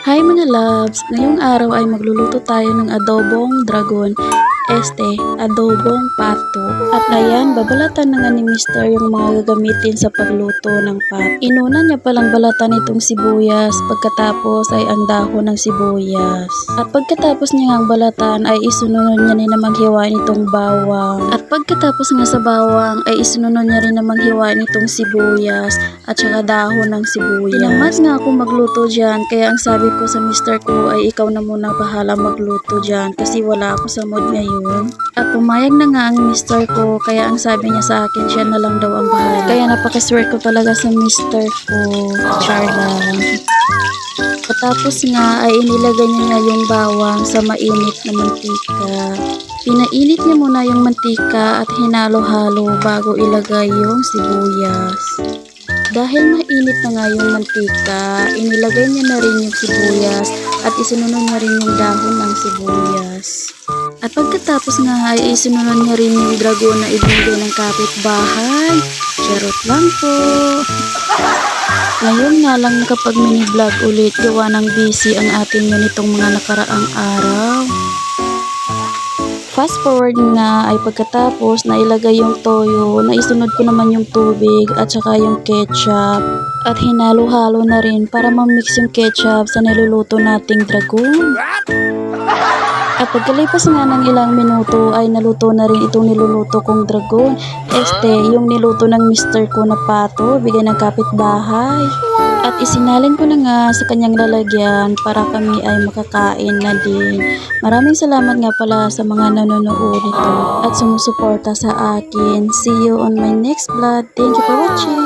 Hi mga loves! Ngayong araw ay magluluto tayo ng adobong dragon. Adobong pato. At ayan, babalatan na nga ni Mr. yung mga gagamitin sa pagluto ng pato. Inuna niya palang balatan itong sibuyas, pagkatapos ay ang dahon ng sibuyas. At pagkatapos niya ang balatan ay isunod niya rin namang hiwain itong bawang. At pagkatapos nga sa bawang ay isunod niya rin namang hiwain itong sibuyas at saka dahon ng sibuyas. Tinamad nga ako magluto dyan, kaya ang sabi ko sa Mr. ko ay ikaw na muna bahala magluto dyan kasi wala ako sa mood ngayon. At pumayag na nga ang Mr. ko, kaya ang sabi niya sa akin, siya na lang daw ang bahala. Kaya napakaswerte ko talaga sa Mr. ko. Char lang. Tapos nga ay inilagay niya yung bawang sa mainit na mantika. Pinainit niya muna yung mantika at hinalo-halo bago ilagay yung sibuyas. Dahil mainit na nga yung mantika, inilagay niya na rin yung sibuyas at isinunod niya rin yung dahon ng sibuyas. At pagkatapos nga ay isinunod niya rin yung dragon na ibinigay ng kapitbahay. Charot lang po. Ngayon nga lang nakapag mini vlog ulit gawa ng busy ang ating ganitong mga nakaraang araw. Fast forward na ay pagkatapos na ilagay yung toyo, naisunod ko naman yung tubig at saka yung ketchup at hinalo-halo na rin para ma-mix yung ketchup sa niluluto nating dragon. At pagkalipas nga ng ilang minuto ay naluto na rin itong niluluto kong dragon. Yung niluto ng Mr. ko na pato, bigay ng kapitbahay. At isinalin ko na nga sa kanyang lalagyan para kami ay makakain na din. Maraming salamat nga pala sa mga nanonood nito at sumusuporta sa akin. See you on my next vlog. Thank you for watching.